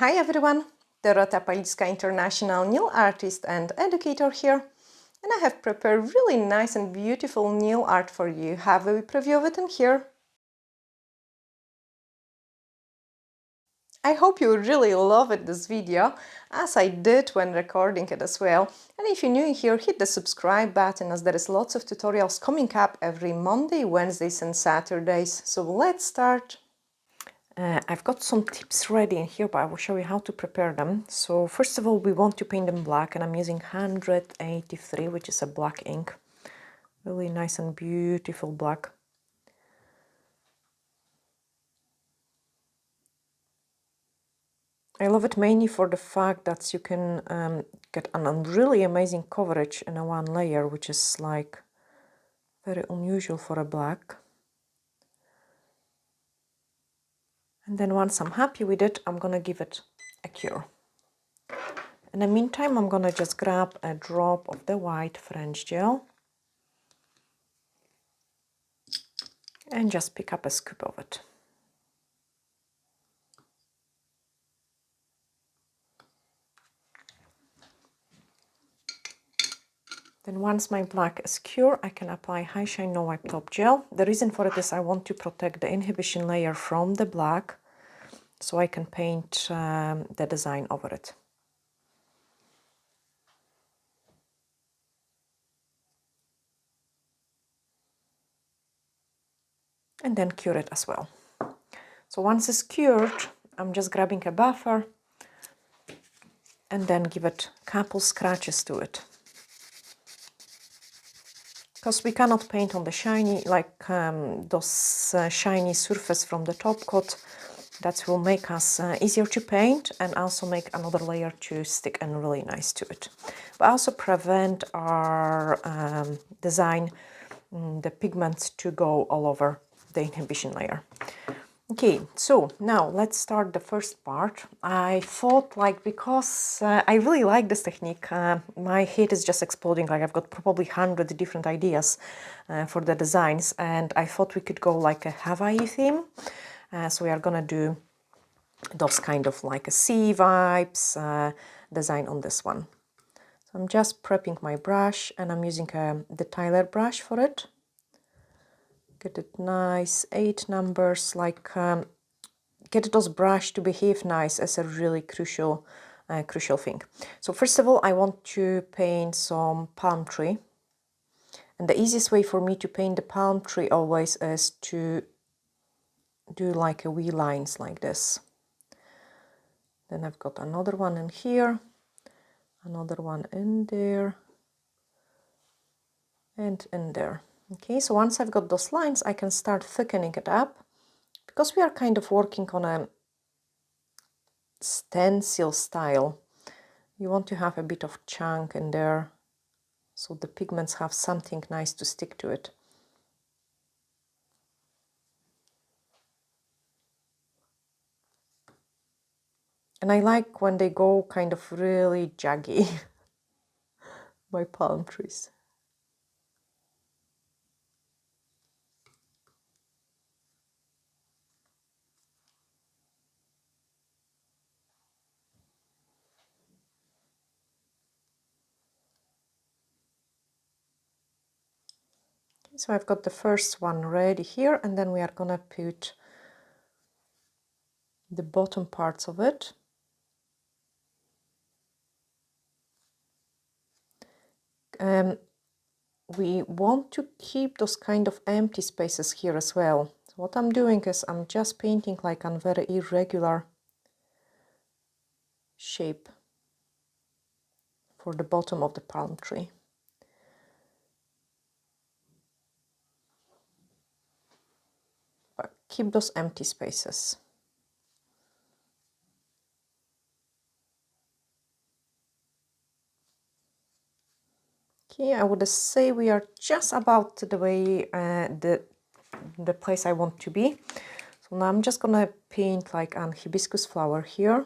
Hi everyone, Dorota International nail artist and educator here, and I have prepared really nice and beautiful nail art for you. Have a preview of it in here. I hope you really loved this video, as I did when recording it as well. And if you're new here, hit the subscribe button, as there is lots of tutorials coming up every Monday, Wednesdays and Saturdays. So let's start. I've got some tips ready in here, but I will show you how to prepare them. So first of all, we want to paint them black, and I'm using 183, which is a black ink. Really nice and beautiful black. I love it mainly for the fact that you can get an really amazing coverage in a one layer, which is like very unusual for a black. And then once I'm happy with it, I'm gonna give it a cure. In the meantime, I'm gonna just grab a drop of the white French gel and just pick up a scoop of it. Then once my black is cured, I can apply High Shine No Wipe Top Gel. The reason for it is I want to protect the inhibition layer from the black, so I can paint the design over it. And then cure it as well. So once it's cured, I'm just grabbing a buffer and then give it a couple scratches to it. Because we cannot paint on the shiny, like those shiny surface from the top coat. That will make us easier to paint and also make another layer to stick and really nice to it. But also prevent our design, the pigments to go all over the inhibition layer. Okay, so now let's start the first part. I thought, like, because I really like this technique, my head is just exploding. Like, I've got probably 100 different ideas for the designs, and I thought we could go like a Hawaii theme. So we are gonna do those kind of like a sea vibes design on this one. So I'm just prepping my brush, and I'm using the Tyler brush for it. Get it nice, 8 numbers, like get those brush to behave nice as a really crucial thing. So first of all, I want to paint some palm tree. And the easiest way for me to paint the palm tree always is to do like a wee lines like this. Then I've got another one in here, another one in there, and in there. Okay, so once I've got those lines, I can start thickening it up. Because we are kind of working on a stencil style, you want to have a bit of chunk in there, so the pigments have something nice to stick to it. And I like when they go kind of really jaggy, my palm trees. So I've got the first one ready here, and then we are gonna put the bottom parts of it. We want to keep those kind of empty spaces here as well. So what I'm doing is I'm just painting like a very irregular shape for the bottom of the palm tree. But keep those empty spaces. Okay, I would say we are just about the way the place I want to be. So now I'm just gonna paint like an hibiscus flower here.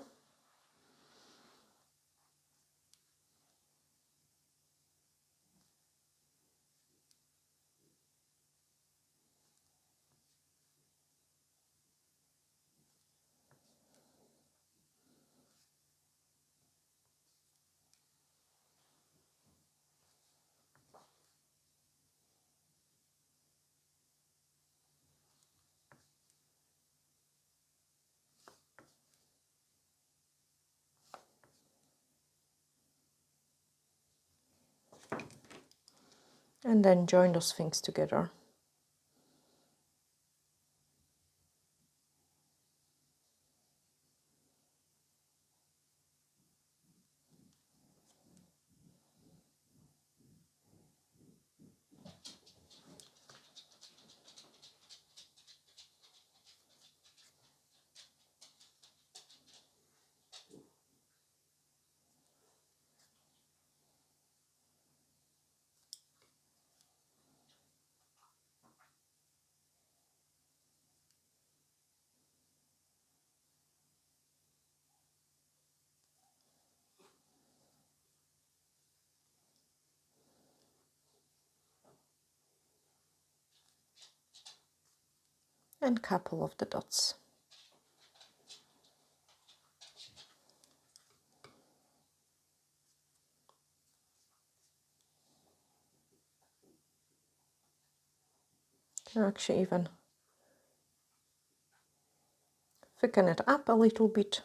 and then join those things together. And couple of the dots. Can actually even thicken it up a little bit.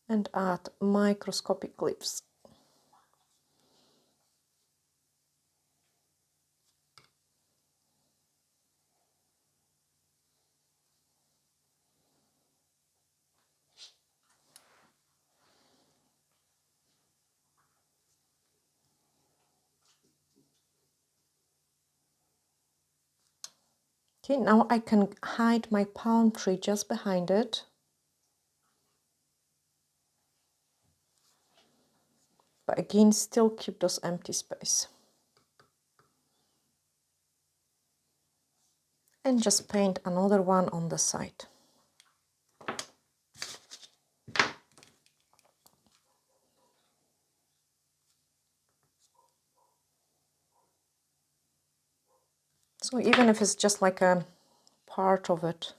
And add microscopic leaves. Okay, now I can hide my palm tree just behind it. But again, still keep those empty space. And just paint another one on the side. So even if it's just like a part of it.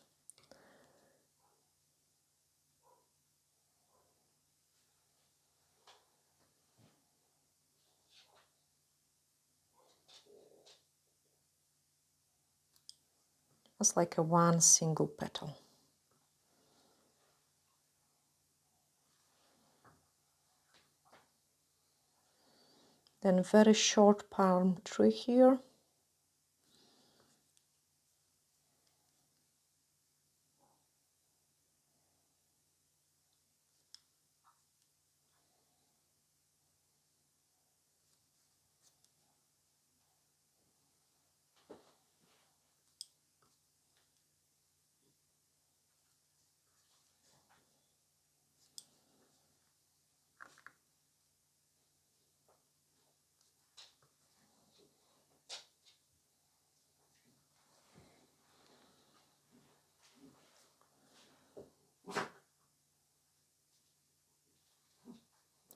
It's like a one single petal. Then very short palm tree here.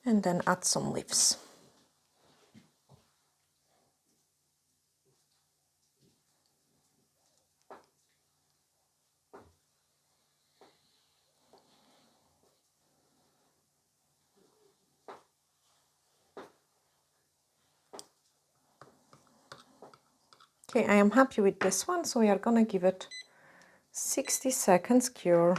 And then add some leaves. Okay, I am happy with this one, so we are gonna give it 60 seconds cure.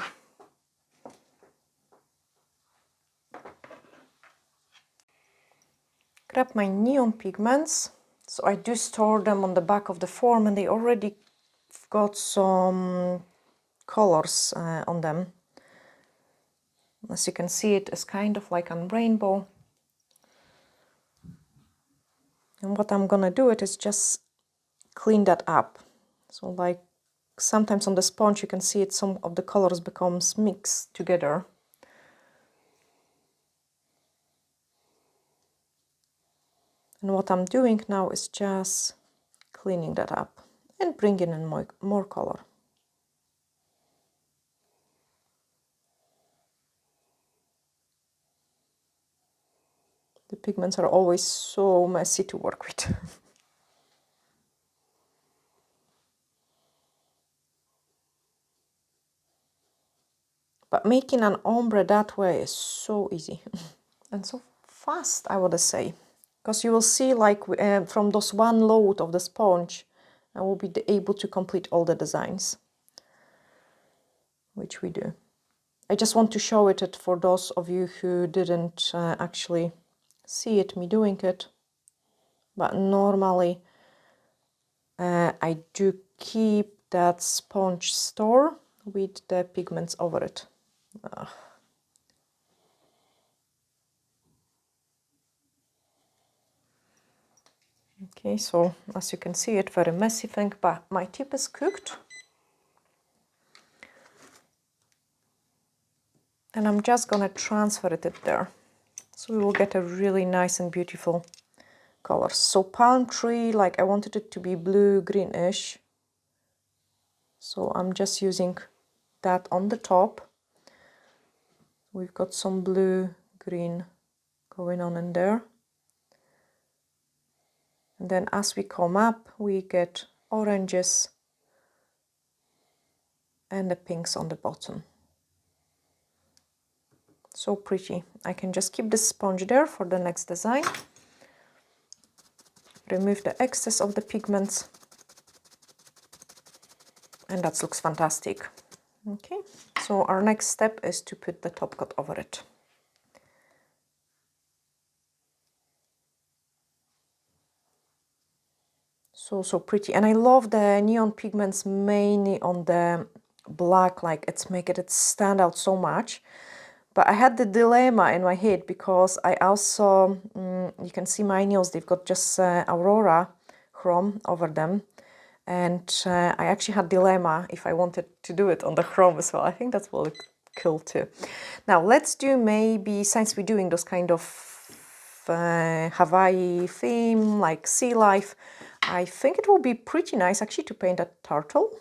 Grab my neon pigments. So I do store them on the back of the form, and they already got some colors on them. As you can see, it is kind of like a rainbow. And what I'm gonna do it is just clean that up. So like sometimes on the sponge you can see it, some of the colors becomes mixed together. And what I'm doing now is just cleaning that up and bringing in more color. The pigments are always so messy to work with. But making an ombre that way is so easy and so fast, I would say. Because you will see, like from those one load of the sponge, I will be able to complete all the designs, which we do. I just want to show it for those of you who didn't actually see it, me doing it. But normally I do keep that sponge store with the pigments over it. Okay, so as you can see, it's very messy thing, but my tip is cooked. And I'm just gonna transfer it there. So we will get a really nice and beautiful color. So palm tree, like I wanted it to be blue greenish. So I'm just using that on the top. We've got some blue green going on in there. And then as we come up, we get oranges and the pinks on the bottom. So pretty. I can just keep the sponge there for the next design. Remove the excess of the pigments. And that looks fantastic. Okay, so our next step is to put the top coat over it. So pretty. And I love the neon pigments mainly on the black, like it's making it stand out so much. But I had the dilemma in my head because I also, you can see my nails, they've got just Aurora chrome over them. And I actually had dilemma if I wanted to do it on the chrome as well. I think that will look cool too. Now let's do maybe, since we're doing those kind of Hawaii theme, like sea life, I think it will be pretty nice actually to paint a turtle.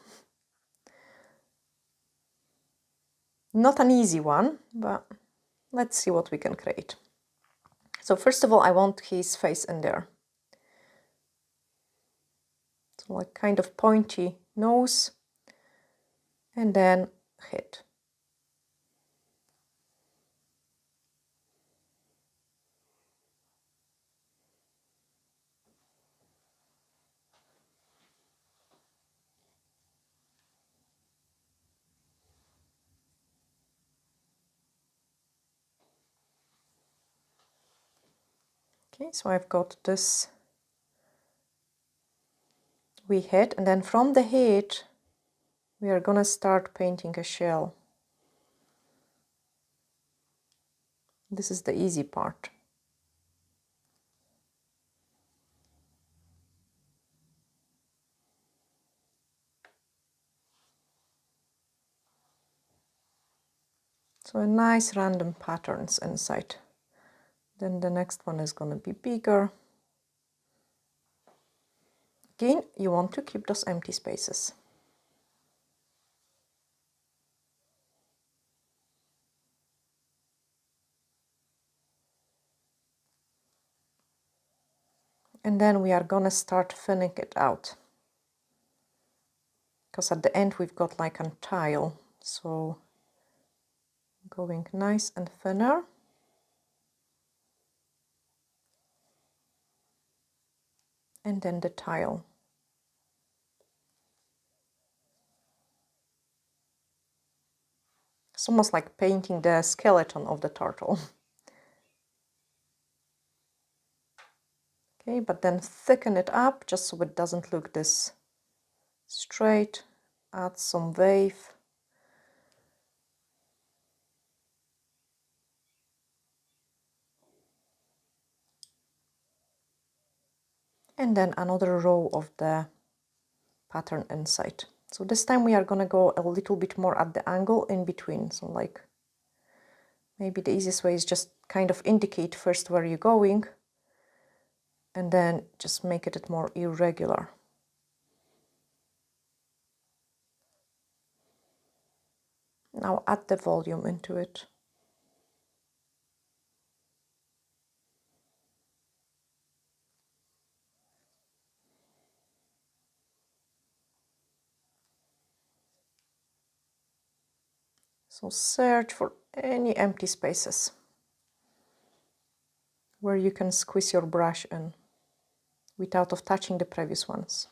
Not an easy one, but let's see what we can create. So first of all, I want his face in there. So like kind of pointy nose and then head. Okay, so I've got this wee head, and then from the head we are gonna start painting a shell. This is the easy part. So a nice random patterns inside. Then the next one is gonna be bigger. Again, you want to keep those empty spaces. And then we are gonna start thinning it out. Because at the end we've got like a tile. So going nice and thinner. And then the tile. It's almost like painting the skeleton of the turtle. Okay, but then thicken it up just so it doesn't look this straight. Add some wave. And then another row of the pattern inside. So this time we are gonna go a little bit more at the angle in between. So like, maybe the easiest way is just kind of indicate first where you're going and then just make it more irregular. Now add the volume into it. So search for any empty spaces where you can squeeze your brush in without touching the previous ones.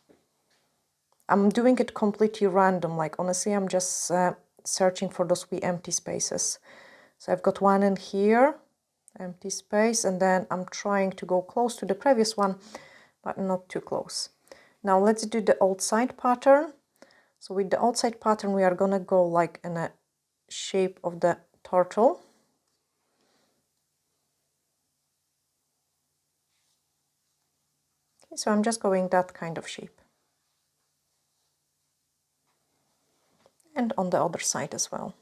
I'm doing it completely random, like honestly I'm just searching for those wee empty spaces. So I've got one in here, empty space, and then I'm trying to go close to the previous one, but not too close. Now let's do the outside pattern. So with the outside pattern, we are gonna go like in a shape of the turtle. Okay, so I'm just going that kind of shape. And on the other side as well.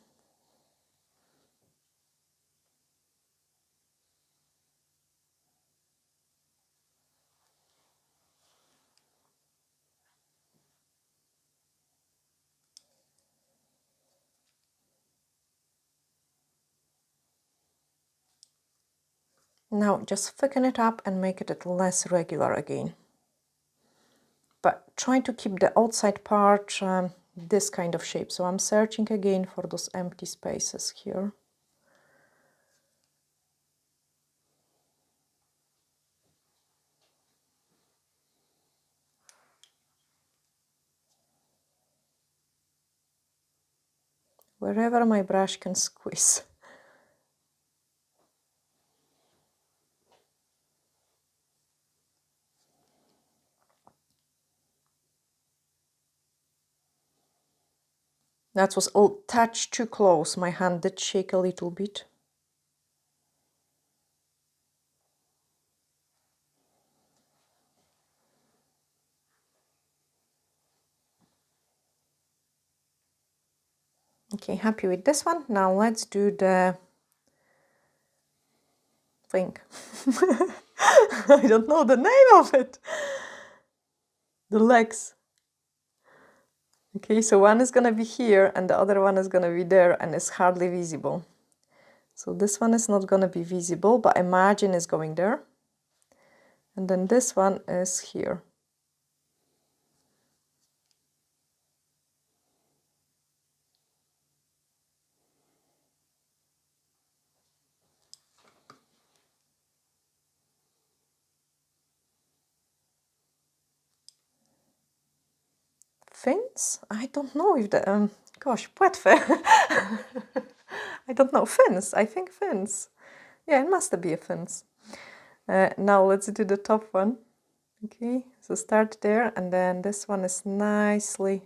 Now just thicken it up and make it less regular again. But try to keep the outside part this kind of shape. So I'm searching again for those empty spaces here. Wherever my brush can squeeze. That was a touch too close. My hand did shake a little bit. Okay, happy with this one. Now let's do the thing. I don't know the name of it. The legs. Okay, so one is gonna be here and the other one is gonna be there and it's hardly visible. So this one is not gonna be visible, but imagine it's going there. And then this one is here. Fins? I don't know if the, gosh, płetwy. I don't know, fins, I think fins. Yeah, it must be a fins. Now let's do the top one. Okay, so start there and then this one is nicely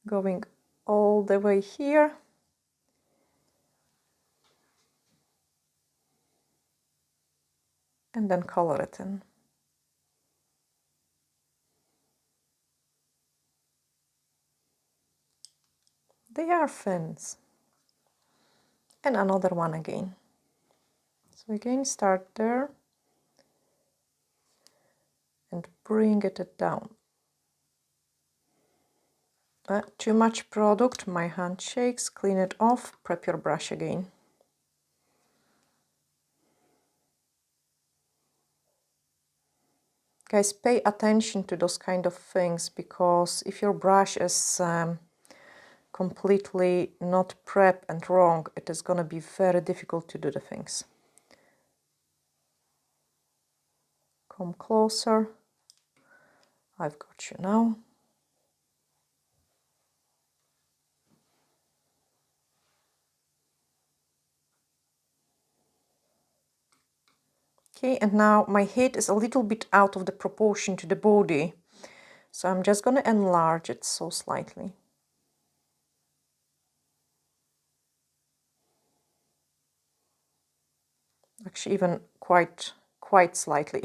going all the way here. And then color it in. They are fins. And another one again. So again, start there and bring it down. Too much product, my hand shakes, clean it off, prep your brush again. Guys, pay attention to those kind of things, because if your brush is completely not prep and wrong, it is going to be very difficult to do the things. Come closer. I've got you now. Okay, and now my head is a little bit out of the proportion to the body, so I'm just going to enlarge it so slightly. Actually, even quite slightly.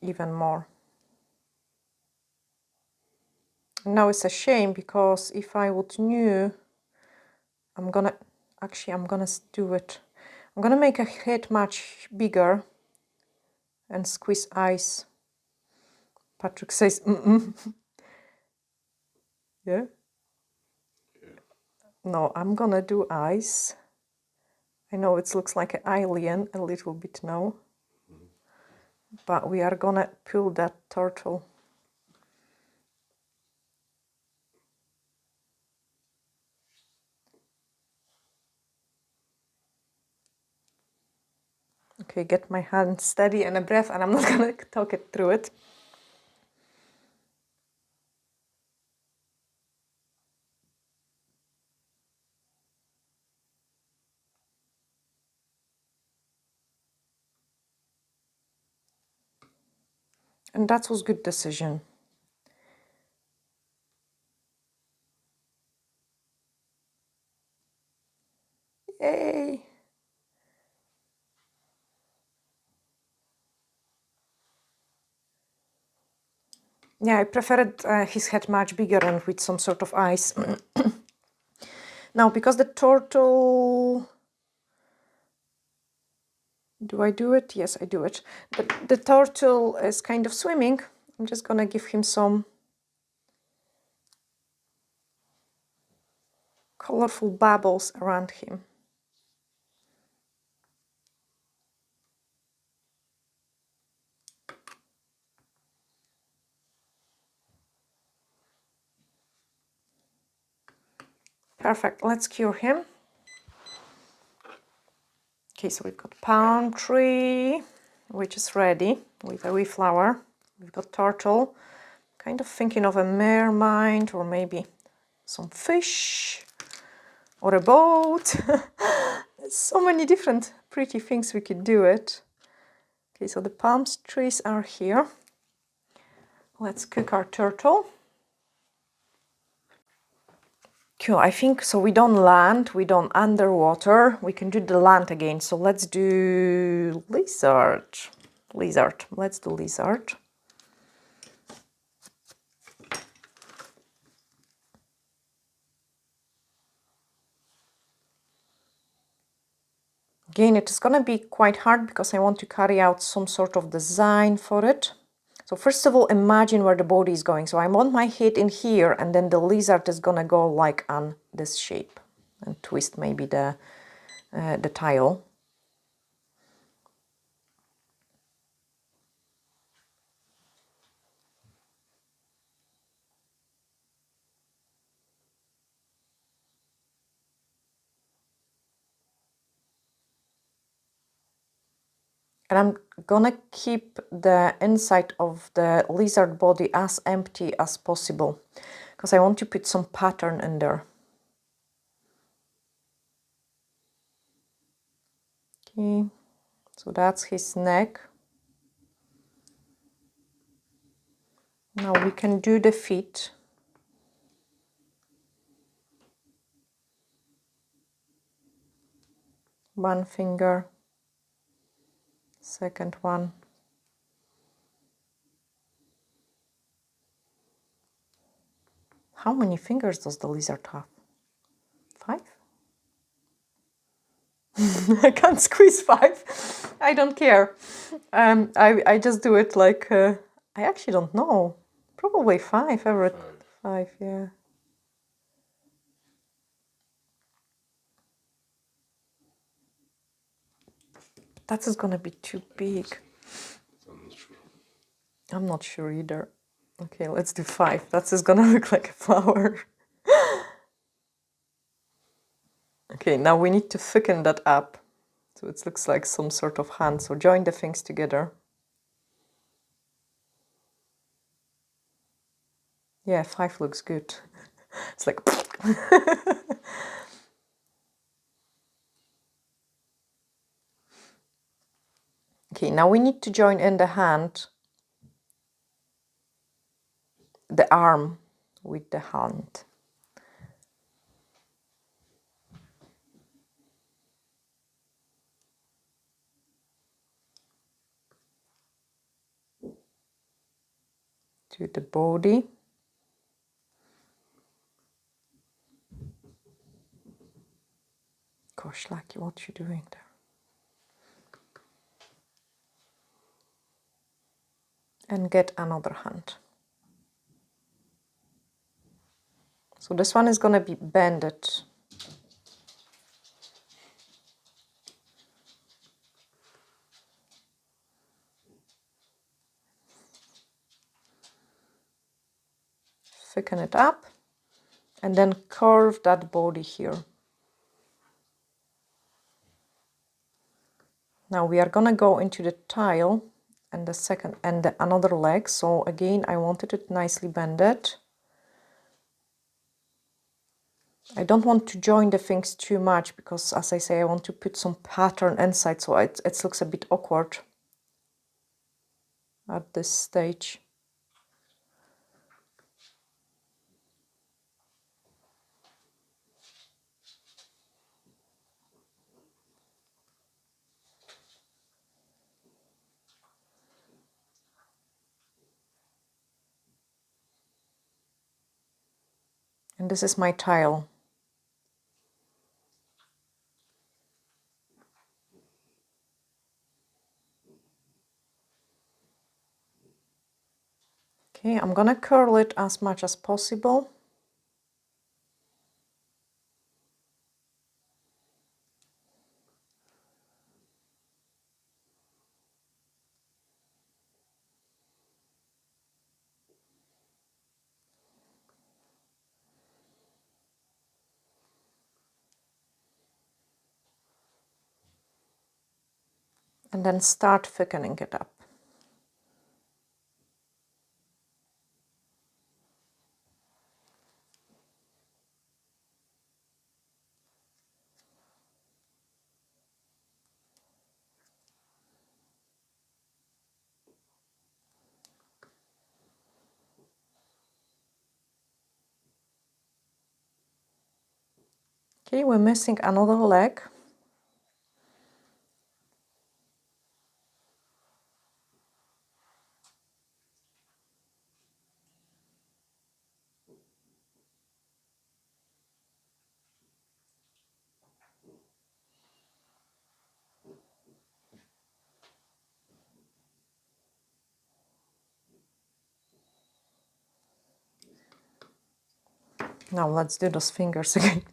Even more. Now it's a shame, because if I would knew, I'm gonna do it. I'm gonna make a head much bigger and squeeze eyes. Patrick says, Yeah? No, I'm gonna do eyes. I know it looks like an alien a little bit now, but we are gonna pull that turtle. Okay, get my hand steady and a breath, and I'm not gonna talk it through it. And that was good decision. Yay! Yeah, I preferred his head much bigger and with some sort of eyes. Now, because the turtle... Do I do it? Yes, I do it. The turtle is kind of swimming. I'm just gonna give him some colorful bubbles around him. Perfect, let's cure him. Okay, so we've got palm tree, which is ready with a wee flower. We've got turtle, kind of thinking of a mermaid or maybe some fish or a boat. So many different pretty things we could do it. Okay, so the palm trees are here. Let's cook our turtle. Cool, I think so. We don't land, we don't underwater. We can do the land again. So let's do lizard. Let's do lizard. Again, it is going to be quite hard because I want to carry out some sort of design for it. So first of all, imagine where the body is going. So I want my head in here, and then the lizard is going to go like on this shape and twist maybe the tile. And I'm gonna keep the inside of the lizard body as empty as possible because I want to put some pattern in there. Okay, so that's his neck. Now we can do the feet. One finger, second one. How many fingers does the lizard have? 5? I can't squeeze 5. I don't care. I just do it like, I actually don't know. Probably 5, every 5, yeah. That is gonna be too big. I'm not sure. I'm not sure either. Okay, let's do 5. That is gonna look like a flower. Okay, now we need to thicken that up. So it looks like some sort of hand. So join the things together. Yeah, 5 looks good. It's like... Okay, now we need to join in the hand, the arm with the hand. To the body. Gosh, Lucky, what you doing there? And get another hand. So this one is going to be bended. Thicken it up and then curve that body here. Now we are gonna go into the tile and the second and the another leg. So again, I wanted it nicely bended. I don't want to join the things too much because, as I say, I want to put some pattern inside, so it looks a bit awkward at this stage. And this is my tile. Okay, I'm gonna curl it as much as possible. And then start thickening it up. Okay, we're missing another leg. Now let's do those fingers again.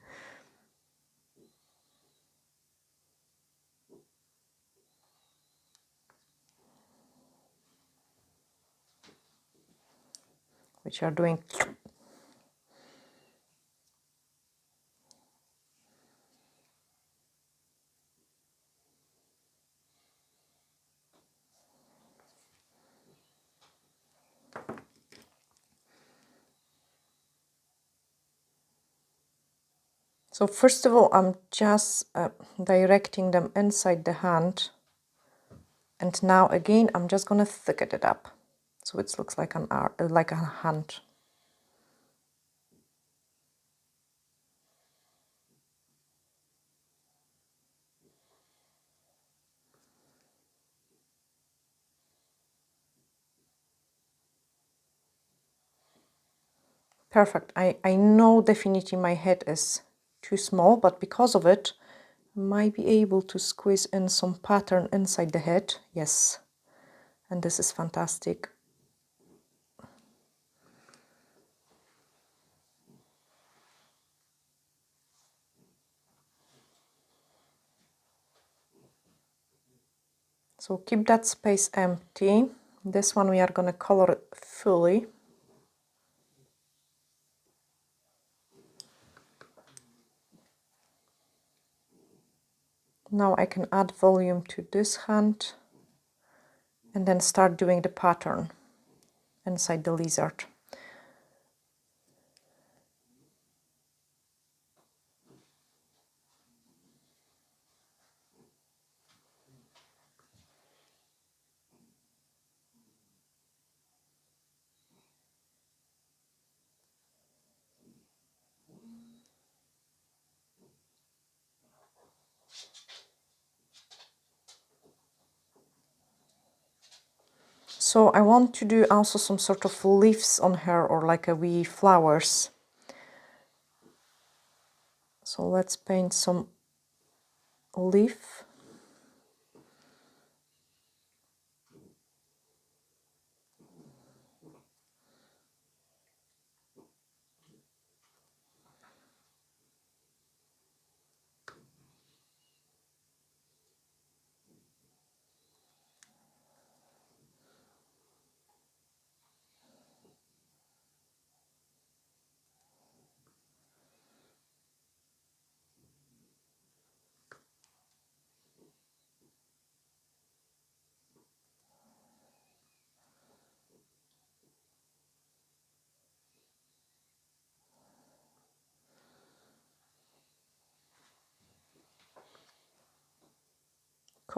Which are doing. So first of all, I'm just directing them inside the hand. And now again, I'm just gonna thicken it up. So it looks like like a hand. Perfect. I know definitely my head is too small, but because of it, I might be able to squeeze in some pattern inside the head. Yes. And this is fantastic. So keep that space empty. This one we are going to color it fully. Now I can add volume to this hand and then start doing the pattern inside the lizard. So I want to do also some sort of leaves on her, or like a wee flowers. So let's paint some leaf.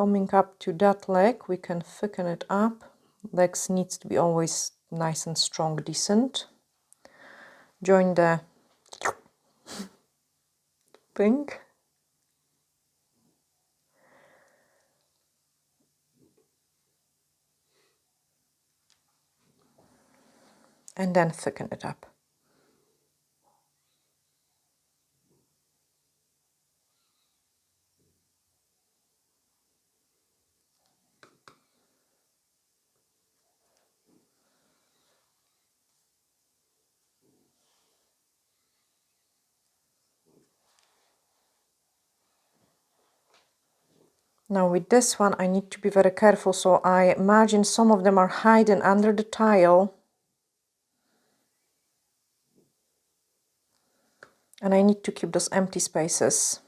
Coming up to that leg, we can thicken it up. Legs needs to be always nice and strong, decent. Join the pink. And then thicken it up. Now with this one I need to be very careful, so I imagine some of them are hidden under the tile. And I need to keep those empty spaces.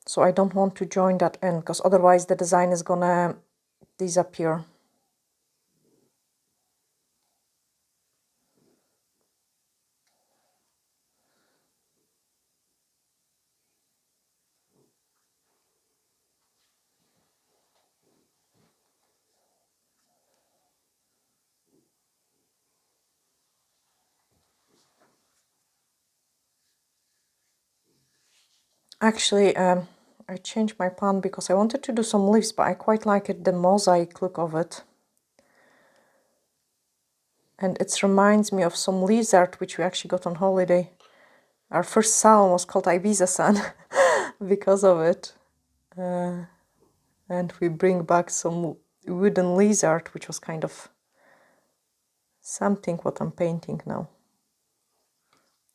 So I don't want to join that in, because otherwise the design is gonna disappear. Actually, I changed my plan because I wanted to do some leaves, but I quite like it, the mosaic look of it. And it reminds me of some leaves art which we actually got on holiday. Our first salon was called Ibiza Sun because of it. And we bring back some wooden leaves art, which was kind of something what I'm painting now.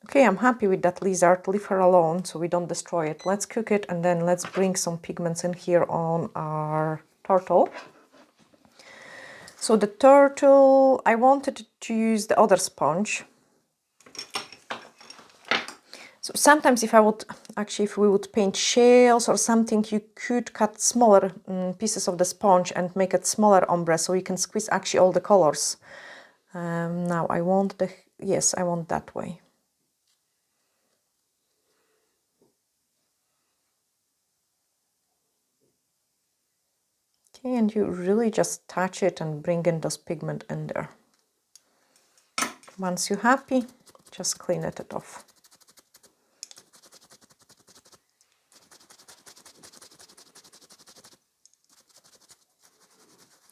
Okay, I'm happy with that lizard. Leave her alone so we don't destroy it. Let's cook it and then let's bring some pigments in here on our turtle. So the turtle, I wanted to use the other sponge. So sometimes if we would paint shells or something, you could cut smaller pieces of the sponge and make it smaller ombre so you can squeeze actually all the colors. Now I want I want that way. Okay, and you really just touch it and bring in those pigment in there. Once you're happy, just clean it off.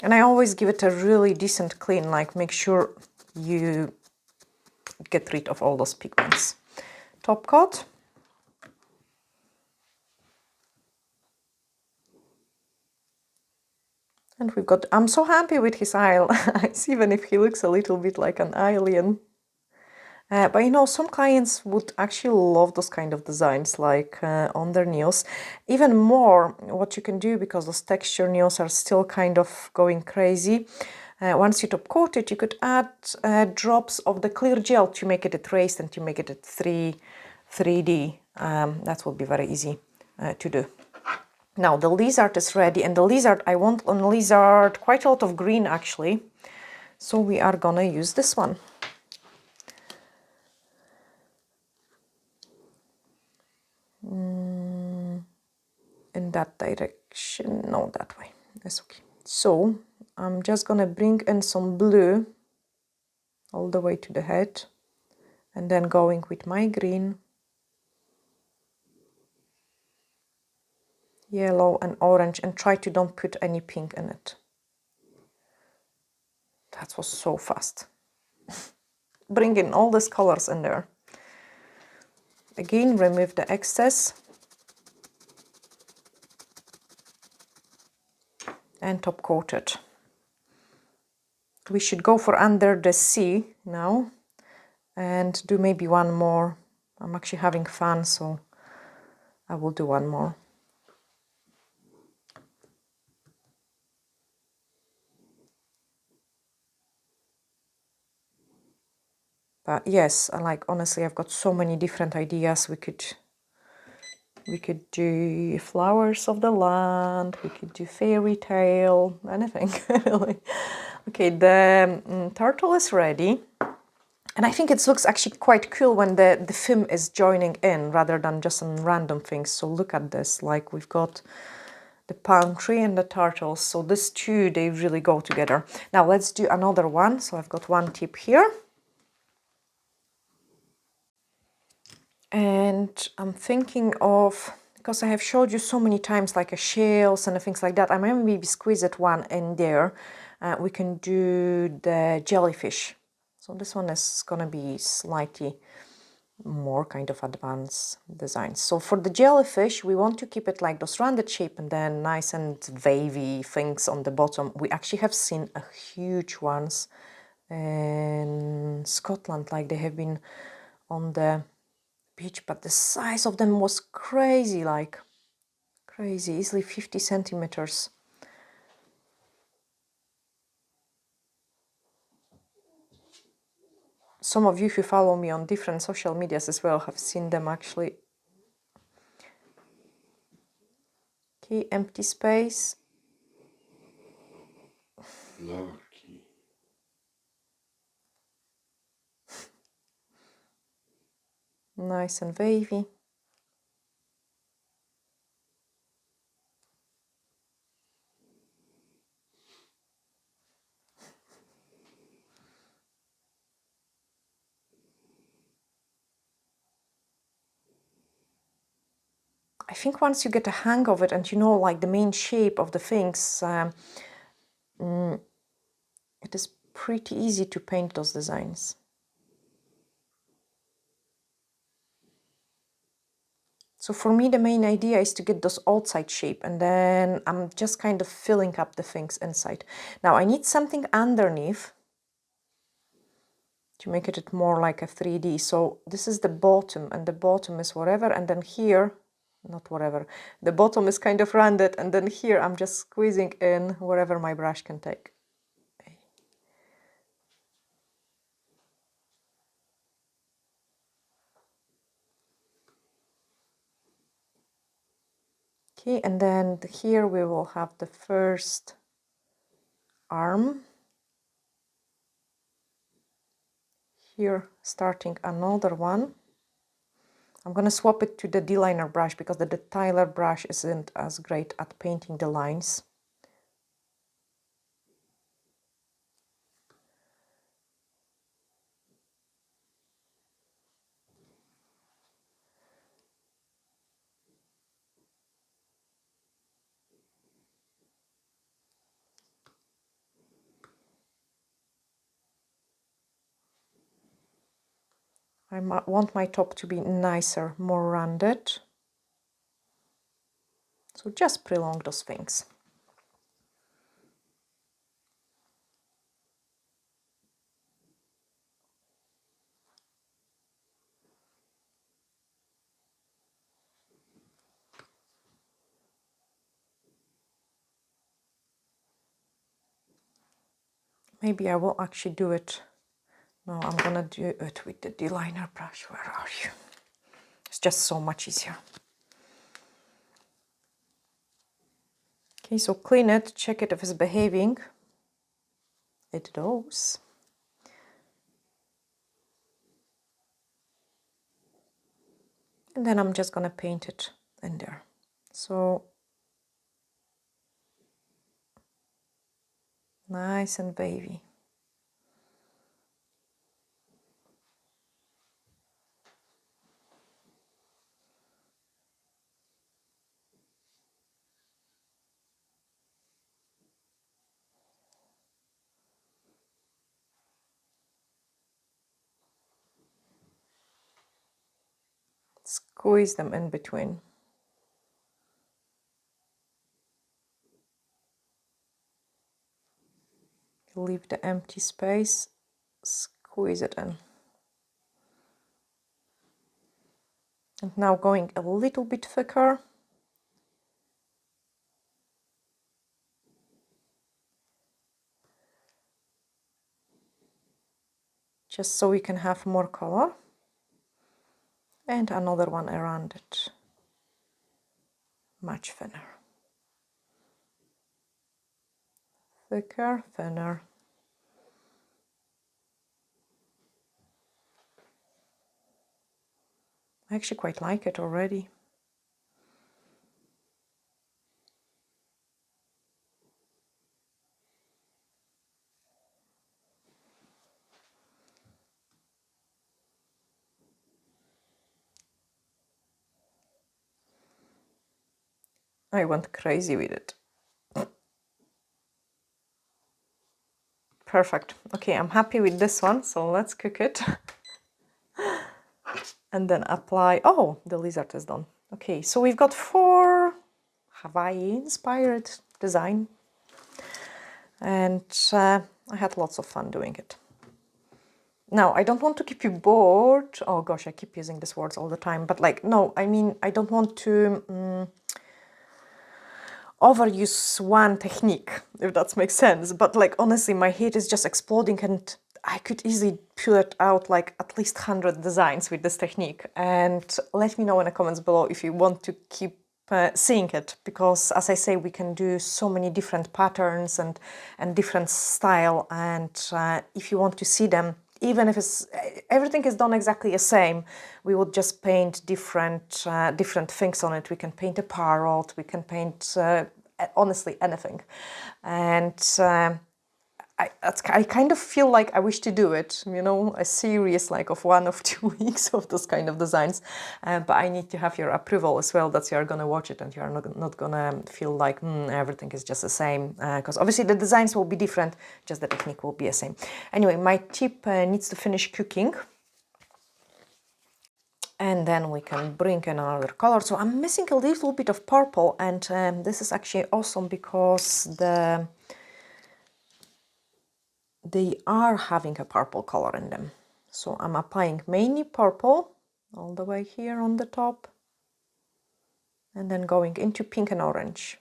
And I always give it a really decent clean, like make sure you get rid of all those pigments. Top coat. And we've got, I'm so happy with his eyes, even if he looks a little bit like an alien. But you know, some clients would actually love those kind of designs, like on their nails. Even more, what you can do, because those texture nails are still kind of going crazy, once you top coat it, you could add drops of the clear gel to make it erased and to make it 3D. That will be very easy to do. Now the lizard is ready, and the lizard, I want on lizard quite a lot of green actually. So we are gonna use this one. In that direction, no, that way, that's okay. So I'm just gonna bring in some blue all the way to the head, and then going with my green, yellow and orange, and try to don't put any pink in it. That was so fast. Bring in all these colors in there. Again, remove the excess and top coat it. We should go for under the sea now and do maybe one more. I'm actually having fun, so I will do one more. But yes, honestly, I've got so many different ideas. We could do flowers of the land, we could do fairy tale, anything really. Okay, the turtle is ready, And I think it looks actually quite cool when the film is joining in rather than just some random things. So look at this, like we've got the palm tree and the turtles. So these two, they really go together. Now let's do another one. So I've got one tip here. And I'm thinking of, because I have showed you so many times like a shells and things like that, I might maybe squeeze it one in there. We can do the jellyfish. So this one is gonna be slightly more kind of advanced design. So for the jellyfish, we want to keep it like those rounded shape and then nice and wavy things on the bottom. We actually have seen a huge ones in Scotland, like they have been on the beach, but the size of them was crazy, like crazy, easily 50 centimeters. Some of you who follow me on different social medias as well have seen them actually. Okay, empty space. Lucky. Nice and wavy. I think once you get a hang of it and you know like the main shape of the things, it is pretty easy to paint those designs. So for me, the main idea is to get those outside shape, and then I'm just kind of filling up the things inside. Now I need something underneath to make it more like a 3D. So this is the bottom, and the bottom is whatever, and then here, not whatever, the bottom is kind of rounded, and then here I'm just squeezing in wherever my brush can take. Okay, and then here we will have the first arm. Here, starting another one. I'm going to swap it to the D-liner brush because the detailer brush isn't as great at painting the lines. I want my top to be nicer, more rounded. So just prolong those things. Maybe I will actually do it. No, I'm gonna do it with the D-liner brush. Where are you? It's just so much easier. Okay, so clean it, check it if it's behaving. It does. And then I'm just gonna paint it in there. So nice and wavy. Squeeze them in between. Leave the empty space, squeeze it in. And now going a little bit thicker. Just so we can have more color. And another one around it. Much thinner. Thicker, thinner. I actually quite like it already. I went crazy with it. Perfect. Okay, I'm happy with this one, so let's cook it. And then apply. Oh, the lizard is done. Okay, so we've got 4 Hawaii-inspired design. And I had lots of fun doing it. Now, I don't want to keep you bored. Oh gosh, I keep using these words all the time. But like, no, I mean, I don't want to overuse one technique, if that makes sense. But like, honestly, my head is just exploding and I could easily put out like at least 100 designs with this technique. And let me know in the comments below if you want to keep seeing it, because as I say, we can do so many different patterns and different style. And if you want to see them, even if everything is done exactly the same, we would just paint different things on it. We can paint a parrot, we can paint honestly anything. And I kind of feel like I wish to do it, you know, a series like of 1 or 2 weeks of those kind of designs. But I need to have your approval as well, that you are going to watch it and you are not going to feel like everything is just the same. Because obviously the designs will be different, just the technique will be the same. Anyway, my tip needs to finish cooking. And then we can bring in another color. So I'm missing a little bit of purple, and this is actually awesome because they are having a purple color in them. So I'm applying mainly purple all the way here on the top, and then going into pink and orange.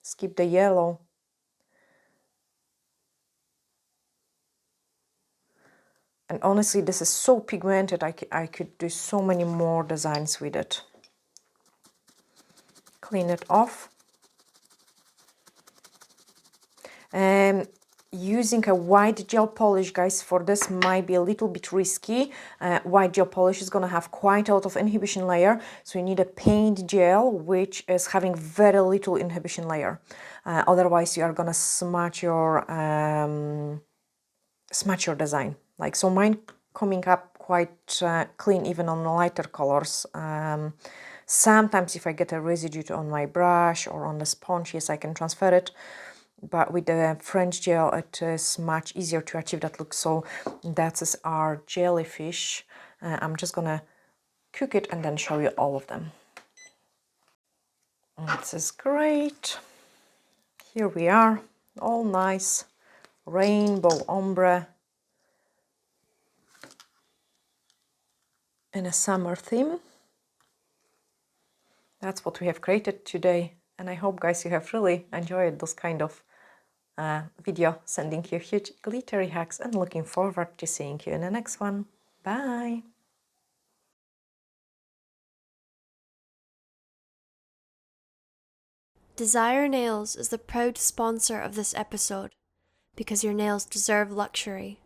Skip the yellow. And honestly, this is so pigmented, I could do so many more designs with it. Clean it off. Using a white gel polish, guys, for this might be a little bit risky. White gel polish is going to have quite a lot of inhibition layer, so you need a paint gel which is having very little inhibition layer. Otherwise you are going to smudge your design. Like, so mine coming up quite clean even on lighter colors. Sometimes if I get a residue on my brush or on the sponge, yes, I can transfer it. But with the French gel, it is much easier to achieve that look. So that is our jellyfish. I'm just gonna cook it and then show you all of them. This is great. Here we are, all nice rainbow ombre in a summer theme. That's what we have created today. And I hope, guys, you have really enjoyed those kind of video, sending you huge glittery hugs and looking forward to seeing you in the next one. Bye! Desire Nails is the proud sponsor of this episode, because your nails deserve luxury.